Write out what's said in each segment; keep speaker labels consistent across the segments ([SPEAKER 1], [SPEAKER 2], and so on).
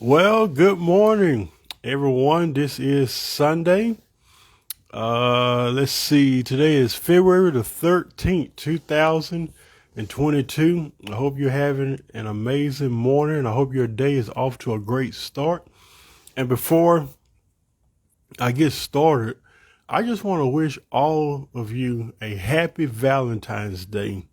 [SPEAKER 1] Well, good morning, everyone. This is Sunday. Let's see. Today is February the 13th, 2022. I hope you're having an amazing morning. I hope your day is off to a great start. And before I get started, I just want to wish all of you a happy Valentine's Day.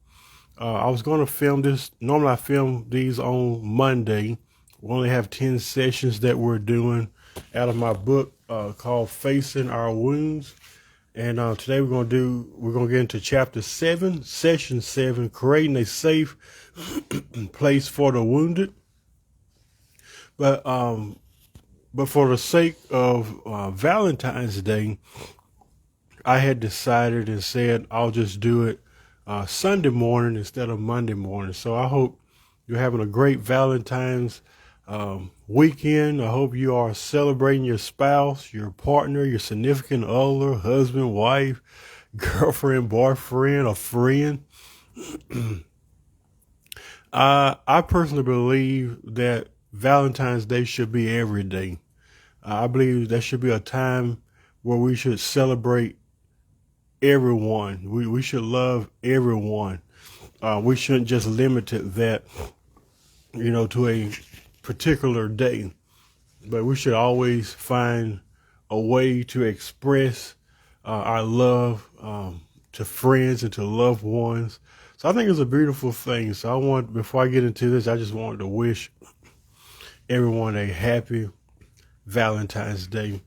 [SPEAKER 1] I was going to film this. Normally, I film these on Monday. We only have 10 sessions that we're doing out of my book called Facing Our Wounds. And today we're going to get into chapter 7, session 7, creating a safe place for the wounded. But for the sake of Valentine's Day, I had decided and said I'll just do it Sunday morning instead of Monday morning. So I hope you're having a great Valentine's weekend. I hope you are celebrating your spouse, your partner, your significant other, husband, wife, girlfriend, boyfriend, or friend. I personally believe that Valentine's Day should be every day. I believe that should be a time where we should celebrate everyone. We should love everyone. We shouldn't just limit it that, to a particular day, but we should always find a way to express our love to friends and to loved ones. So I think it's a beautiful thing. So before I get into this, I just wanted to wish everyone a happy Valentine's Day.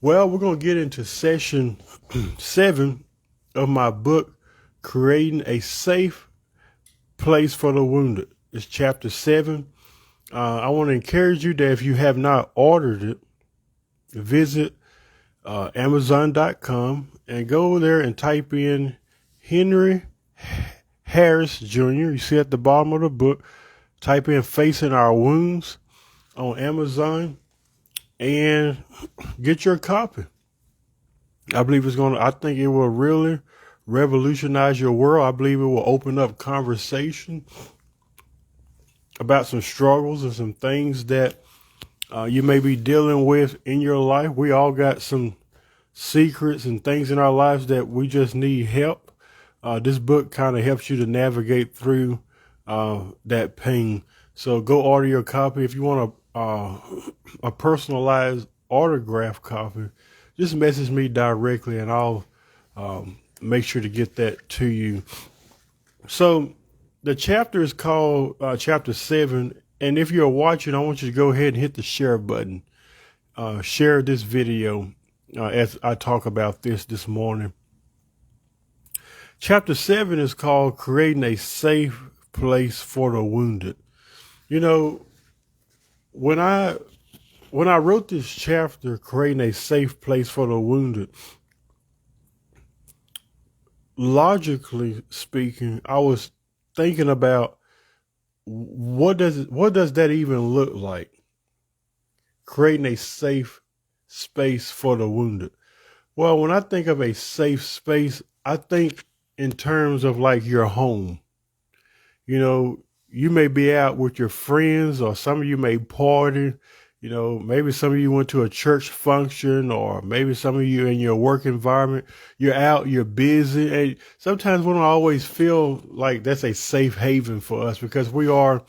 [SPEAKER 1] Well, we're going to get into session 7 of my book, Creating a Safe Place for the Wounded. It's chapter 7. I want to encourage you that if you have not ordered it, visit Amazon.com and go over there and type in Henry Harris Jr. You see at the bottom of the book, type in Facing Our Wounds on Amazon and get your copy. I think it will really revolutionize your world. I believe it will open up conversation about some struggles and some things that you may be dealing with in your life. We all got some secrets and things in our lives that we just need help. This book kind of helps you to navigate through that pain. So go order your copy. If you want a personalized autograph copy, just message me directly and I'll make sure to get that to you. So the chapter is called chapter 7. And if you're watching, I want you to go ahead and hit the share button. Share this video as I talk about this morning. Chapter 7 is called Creating a Safe Place for the Wounded. When I wrote this chapter, Creating a Safe Place for the Wounded, logically speaking, I was thinking about what does that even look like? Creating a safe space for the wounded. Well, when I think of a safe space, I think in terms of like your home. You may be out with your friends, or some of you may party. Maybe some of you went to a church function, or maybe some of you in your work environment, you're out, you're busy. And sometimes we don't always feel like that's a safe haven for us because we are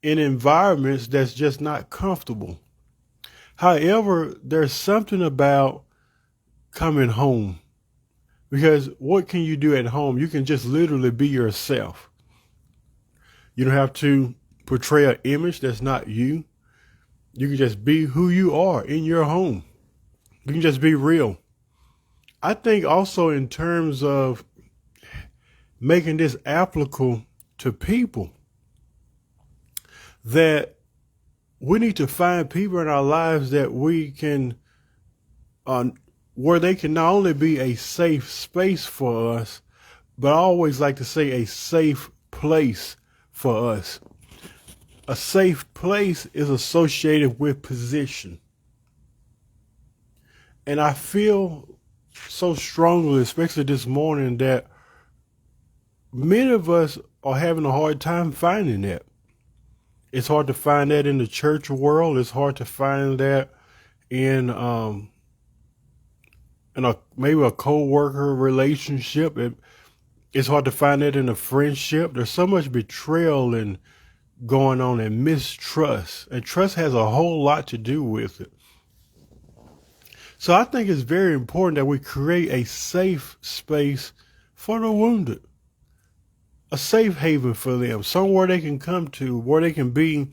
[SPEAKER 1] in environments that's just not comfortable. However, there's something about coming home, because what can you do at home? You can just literally be yourself. You don't have to portray an image that's not you. You can just be who you are in your home. You can just be real. I think also in terms of making this applicable to people, that we need to find people in our lives that we can, where they can not only be a safe space for us, but I always like to say a safe place for us. A safe place is associated with position. And I feel so strongly, especially this morning, that many of us are having a hard time finding that. It's hard to find that in the church world. It's hard to find that in maybe a co-worker relationship. It's hard to find that in a friendship. There's so much betrayal and going on and mistrust, and trust has a whole lot to do with it. So I think it's very important that we create a safe space for the wounded, a safe haven for them, somewhere they can come to, where they can be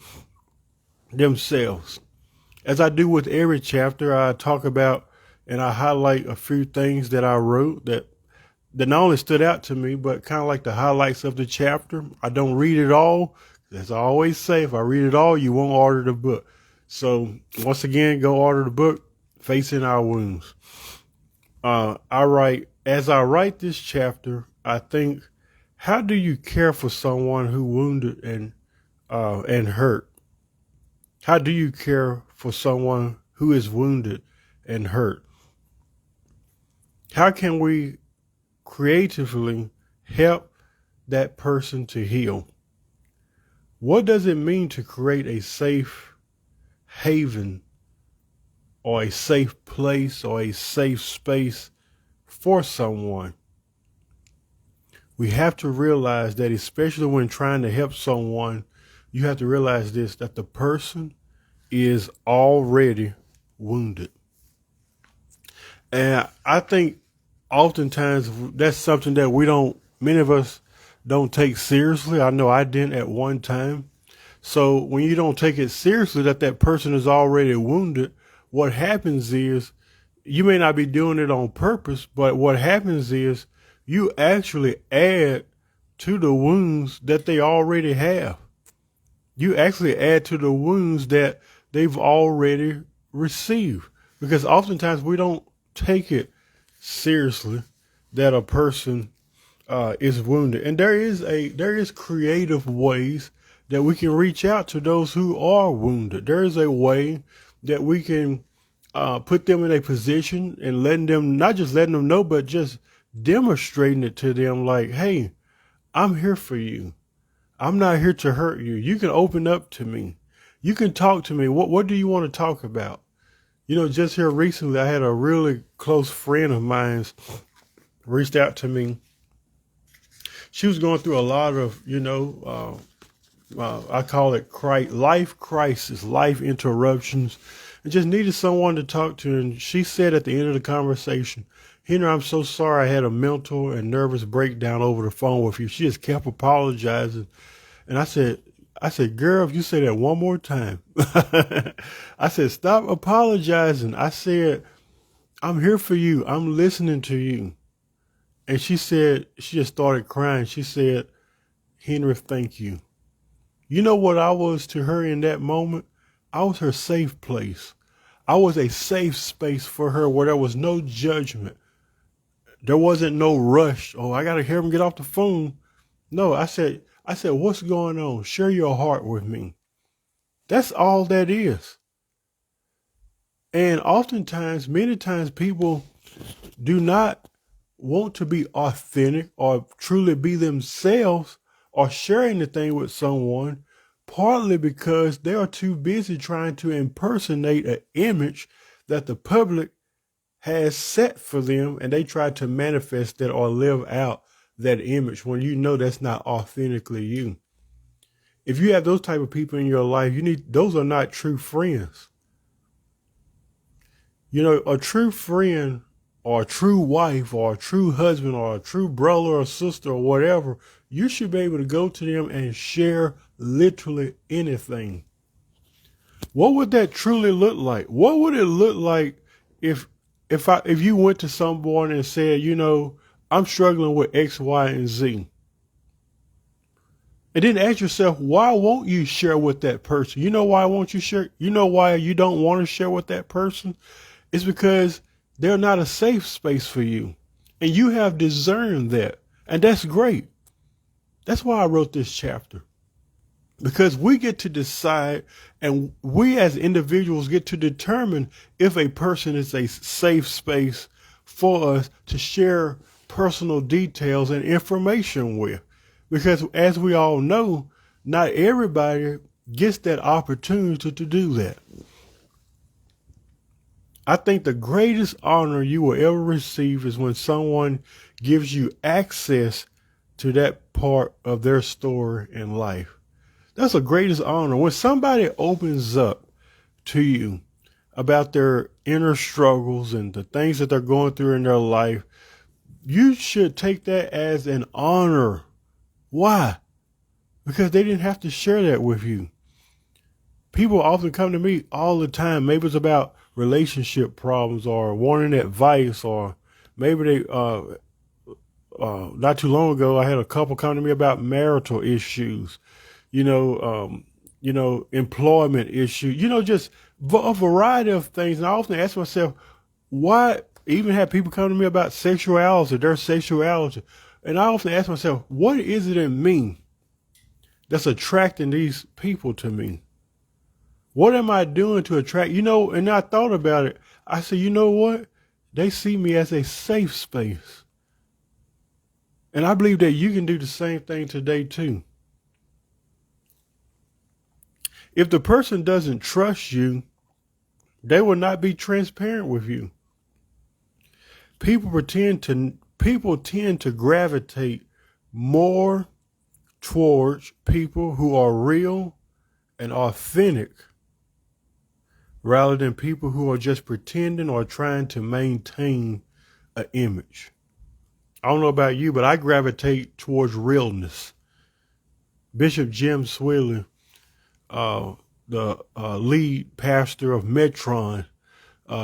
[SPEAKER 1] themselves. As I do with every chapter, I talk about and I highlight a few things that I wrote that not only stood out to me, but kind of like the highlights of the chapter. I don't read it all. As I always say, if I read it all, you won't order the book. So once again, go order the book, Facing Our Wounds. As I write this chapter, I think, how do you care for someone who wounded and hurt? How do you care for someone who is wounded and hurt? How can we creatively help that person to heal? What does it mean to create a safe haven or a safe place or a safe space for someone? We have to realize that, especially when trying to help someone, you have to realize this, that the person is already wounded. And I think oftentimes that's something that many of us don't take seriously. I know I didn't at one time. So when you don't take it seriously that person is already wounded, what happens is you may not be doing it on purpose, but what happens is you actually add to the wounds that they already have. You actually add to the wounds that they've already received, because oftentimes we don't take it seriously that a person is wounded. And there is creative ways that we can reach out to those who are wounded. There is a way that we can put them in a position and not just letting them know, but just demonstrating it to them like, hey, I'm here for you. I'm not here to hurt you. You can open up to me. You can talk to me. What do you want to talk about? Just here recently, I had a really close friend of mine reached out to me. She was going through a lot of, I call it life crisis, life interruptions, and just needed someone to talk to. And she said at the end of the conversation, Henry, I'm so sorry I had a mental and nervous breakdown over the phone with you. She just kept apologizing. And I said, girl, if you say that one more time, I said, stop apologizing. I said, I'm here for you. I'm listening to you. And she said, she just started crying. She said, Henry, thank you. You know what I was to her in that moment? I was her safe place. I was a safe space for her where there was no judgment. There wasn't no rush. Oh, I got to hear him get off the phone. No, I said, what's going on? Share your heart with me. That's all that is. And oftentimes, many times people do not want to be authentic or truly be themselves or share anything with someone, partly because they are too busy trying to impersonate an image that the public has set for them, and they try to manifest that or live out that image when you know that's not authentically you. If you have those type of people in your life, those are not true friends. A true friend or a true wife or a true husband or a true brother or sister or whatever, you should be able to go to them and share literally anything. What would that truly look like? What would it look like if you went to someone and said, I'm struggling with X, Y, and Z? And then ask yourself, why won't you share with that person? You know why won't you share? You know why you don't want to share with that person? It's because they're not a safe space for you. And you have discerned that. And that's great. That's why I wrote this chapter. Because we get to decide, and we as individuals get to determine if a person is a safe space for us to share personal details and information with. Because as we all know, not everybody gets that opportunity to do that. I think the greatest honor you will ever receive is when someone gives you access to that part of their story in life. That's the greatest honor. When somebody opens up to you about their inner struggles and the things that they're going through in their life, you should take that as an honor. Why? Because they didn't have to share that with you. People often come to me all the time. Maybe it's about relationship problems or wanting advice, or maybe they, not too long ago, I had a couple come to me about marital issues, employment issues, just a variety of things. And I often ask myself, why even have people come to me about sexuality, their sexuality? And I often ask myself, what is it in me that's attracting these people to me? What am I doing to attract, and I thought about it. I said, you know what? They see me as a safe space. And I believe that you can do the same thing today too. If the person doesn't trust you, they will not be transparent with you. People tend to gravitate more towards people who are real and authentic rather than people who are just pretending or trying to maintain an image. I don't know about you, but I gravitate towards realness. Bishop Jim Swilley, the lead pastor of Metron,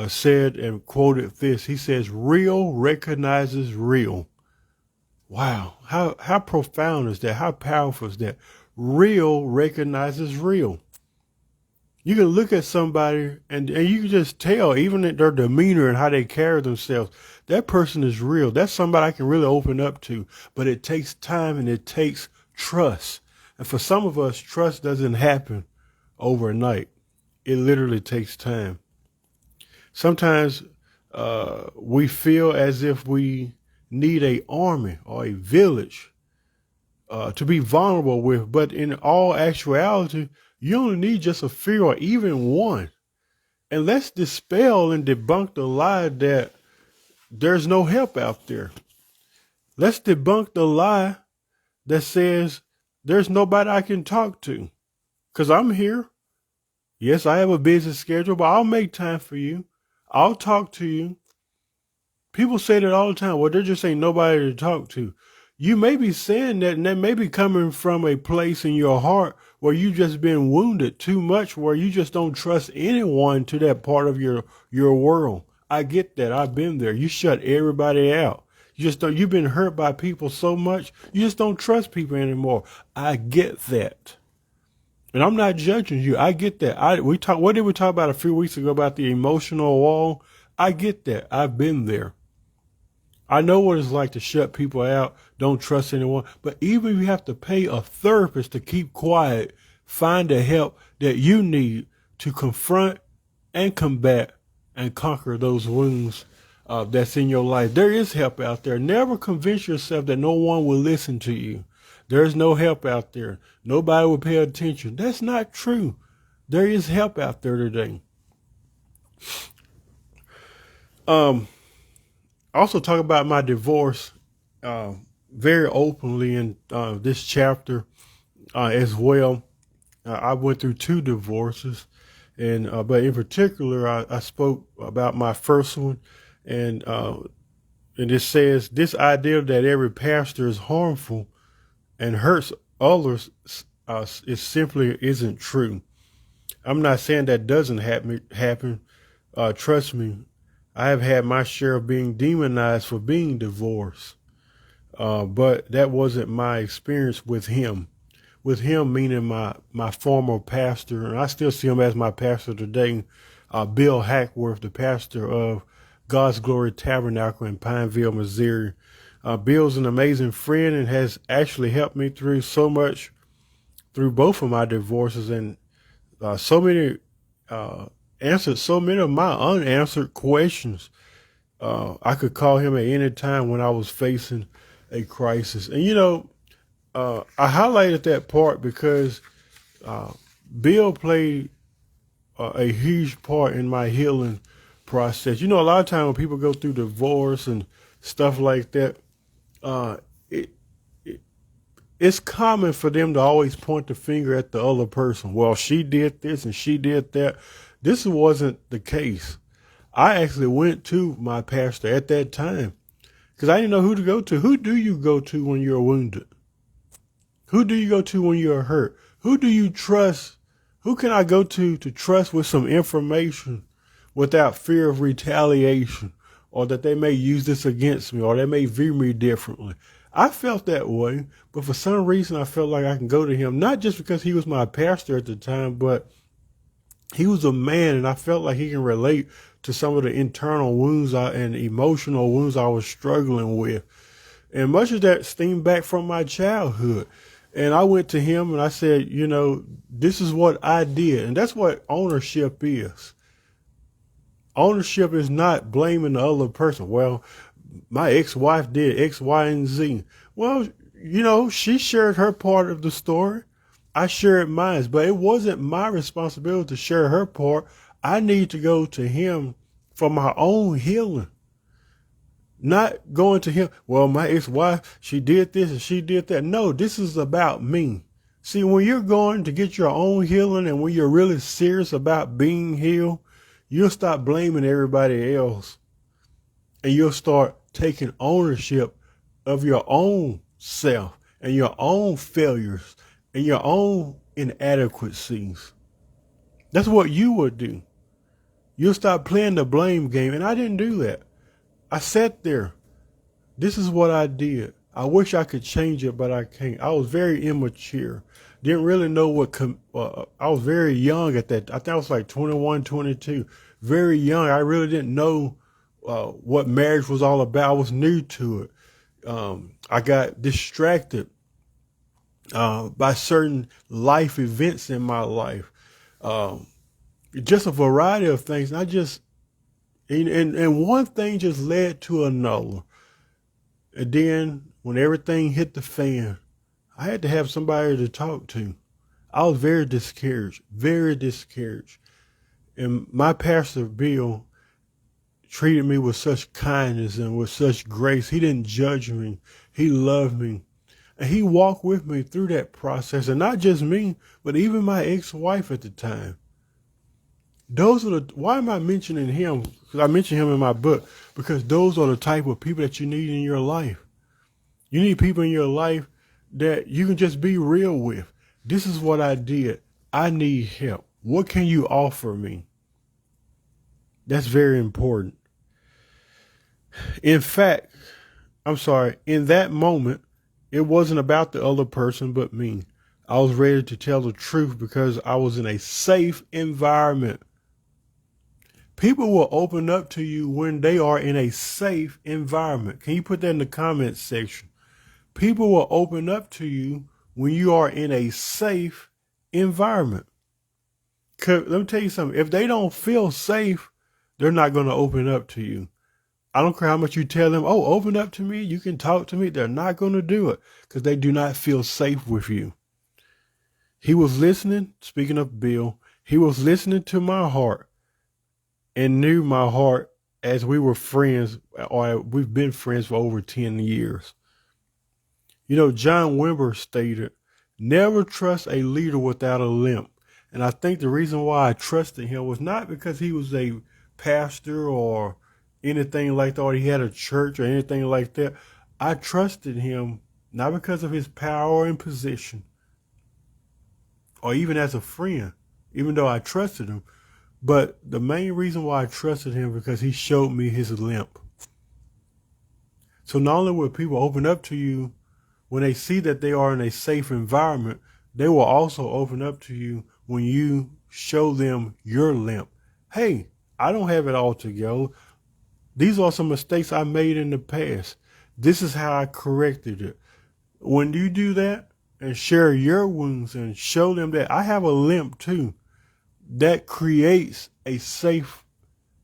[SPEAKER 1] said and quoted this. He says, "Real recognizes real." Wow. How profound is that? How powerful is that? Real recognizes real. You can look at somebody and you can just tell, even at their demeanor and how they carry themselves, that person is real. That's somebody I can really open up to. But it takes time and it takes trust. And for some of us, trust doesn't happen overnight. It literally takes time. Sometimes we feel as if we need an army or a village to be vulnerable with. But in all actuality, you only need just a few or even one. And let's dispel and debunk the lie that there's no help out there. Let's debunk the lie that says there's nobody I can talk to. Because I'm here. Yes, I have a busy schedule, but I'll make time for you. I'll talk to you. People say that all the time. Well, there just ain't nobody to talk to. You may be saying that, and that may be coming from a place in your heart where you just been wounded too much, where you just don't trust anyone to that part of your world. I get that. I've been there. You shut everybody out. You've been hurt by people so much, you just don't trust people anymore. I get that. And I'm not judging you. I get that. What did we talk about a few weeks ago about the emotional wall? I get that. I've been there. I know what it's like to shut people out, don't trust anyone. But even if you have to pay a therapist to keep quiet, find the help that you need to confront and combat and conquer those wounds that's in your life. There is help out there. Never convince yourself that no one will listen to you. There's no help out there. Nobody will pay attention. That's not true. There is help out there today. Also talk about my divorce very openly in this chapter as well. I went through 2 divorces, and but in particular, I spoke about my first one, and it says this idea that every pastor is harmful and hurts others it simply isn't true. I'm not saying that doesn't happen. Trust me. I have had my share of being demonized for being divorced. But that wasn't my experience with him. With him meaning my former pastor, and I still see him as my pastor today, Bill Hackworth, the pastor of God's Glory Tabernacle in Pineville, Missouri. Bill's an amazing friend and has actually helped me through so much through both of my divorces, and answered so many of my unanswered questions. I could call him at any time when I was facing a crisis. And, I highlighted that part because Bill played a huge part in my healing process. You know, a lot of times when people go through divorce and stuff like that, uh, it, it's common for them to always point the finger at the other person. Well, she did this and she did that. This wasn't the case. I actually went to my pastor at that time because I didn't know who to go to. Who do you go to when you're wounded? Who do you go to when you're hurt? Who do you trust? Who can I go to trust with some information without fear of retaliation or that they may use this against me or they may view me differently? I felt that way, but for some reason I felt like I can go to him, not just because he was my pastor at the time, but he was a man and I felt like he can relate to some of the internal wounds and emotional wounds I was struggling with. And much of that stemmed back from my childhood. And I went to him and I said, you know, this is what I did. And that's what ownership is. Ownership is not blaming the other person. Well, my ex-wife did X, Y, and Z. Well, you know, she shared her part of the story. I shared mine, but it wasn't my responsibility to share her part. I need to go to him for my own healing. Not going to him, well, my ex-wife, she did this and she did that. No, this is about me. See, when you're going to get your own healing and when you're really serious about being healed, you'll stop blaming everybody else and you'll start taking ownership of your own self and your own failures and your own inadequacies. That's what you would do. You'll stop playing the blame game. And I didn't do that. I sat there. This is what I did. I wish I could change it, but I can't. I was very immature. Didn't really know I was very young at that. I think I was like 21, 22. Very young. I really didn't know what marriage was all about. I was new to it. I got distracted by certain life events in my life. Just a variety of things. And one thing just led to another. And then when everything hit the fan, I had to have somebody to talk to. I was very discouraged. And my pastor, Bill, treated me with such kindness and with such grace. He didn't judge me. He loved me. And he walked with me through that process. And not just me, but even my ex-wife at the time. Why am I mentioning him? Because I mention him in my book, because those are the type of people that you need in your life. You need people in your life that you can just be real with. This is what I did. I need help. What can you offer me? That's very important. In fact, in that moment, it wasn't about the other person but me. I was ready to tell the truth because I was in a safe environment. People will open up to you when they are in a safe environment. Can you put that in the comments section? People will open up to you when you are in a safe environment. Let me tell you something. If they don't feel safe, they're not going to open up to you. I don't care how much you tell them, oh, open up to me, you can talk to me. They're not going to do it because they do not feel safe with you. He was listening, speaking of Bill, he was listening to my heart and knew my heart as we were friends, or we've been friends for over 10 years. You know, John Wimber stated, never trust a leader without a limp. And I think the reason why I trusted him was not because he was a pastor or anything like that, or he had a church or anything like that. I trusted him not because of his power and position, or even as a friend, even though I trusted him. But the main reason why I trusted him because he showed me his limp. So not only will people open up to you when they see that they are in a safe environment, they will also open up to you when you show them your limp. Hey, I don't have it all together. These are some mistakes I made in the past. This is how I corrected it. When you do that and share your wounds and show them that I have a limp too, that creates a safe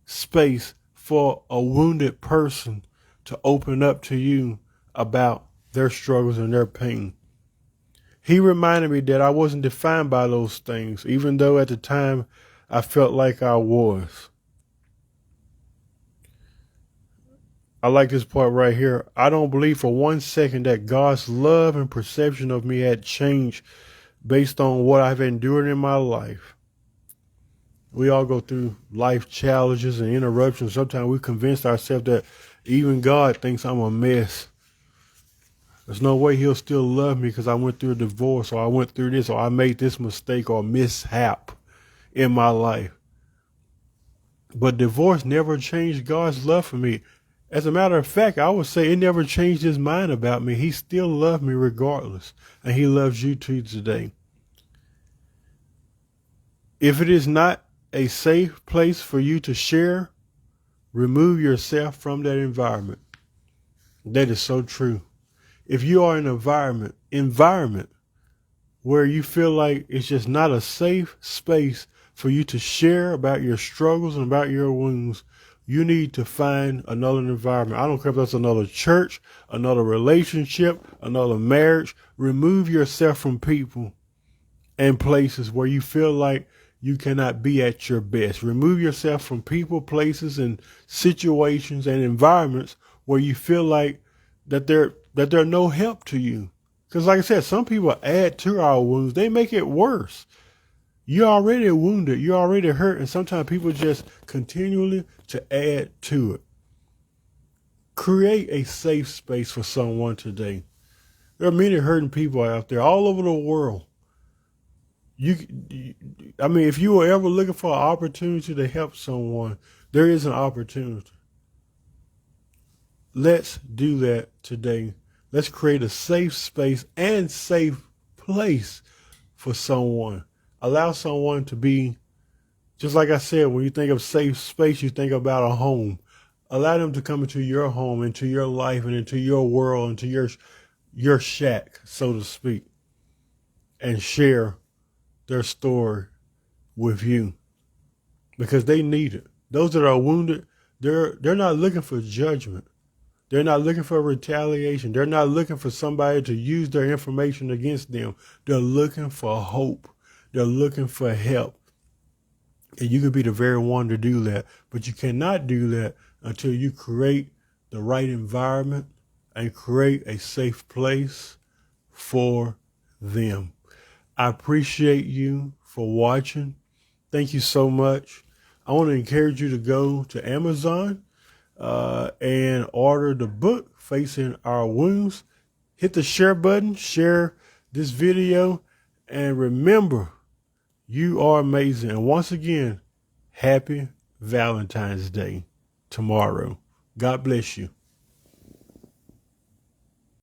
[SPEAKER 1] space for a wounded person to open up to you about their struggles and their pain. He reminded me that I wasn't defined by those things, even though at the time I felt like I was. I like this part right here. I don't believe for 1 second that God's love and perception of me had changed based on what I've endured in my life. We all go through life challenges and interruptions. Sometimes we convince ourselves that even God thinks I'm a mess. There's no way he'll still love me because I went through a divorce, or I went through this, or I made this mistake or mishap in my life. But divorce never changed God's love for me. As a matter of fact, I would say it never changed his mind about me. He still loved me regardless. And he loves you too today. If it is not a safe place for you to share, remove yourself from that environment. That is so true. If you are in an environment where you feel like it's just not a safe space for you to share about your struggles and about your wounds, you need to find another environment. I don't care if that's another church, another relationship, another marriage. Remove yourself from people and places where you feel like you cannot be at your best. Remove yourself from people, places, and situations and environments where you feel like that they're no help to you. Because like I said, some people add to our wounds. They make it worse. You're already wounded. You're already hurt. And sometimes people just continually to add to it. Create a safe space for someone today. There are many hurting people out there all over the world. If you were ever looking for an opportunity to help someone, there is an opportunity. Let's do that today. Let's create a safe space and safe place for someone. Allow someone to be, just like I said, when you think of safe space, you think about a home. Allow them to come into your home, into your life, and into your world, into your shack, so to speak, and share their story with you, because they need it. Those that are wounded, they're not looking for judgment. They're not looking for retaliation. They're not looking for somebody to use their information against them. They're looking for hope. They're looking for help. And you can be the very one to do that. But you cannot do that until you create the right environment and create a safe place for them. I appreciate you for watching. Thank you so much. I want to encourage you to go to Amazon and order the book, Facing Our Wounds. Hit the share button, share this video, and remember, you are amazing. And once again, happy Valentine's Day tomorrow. God bless you.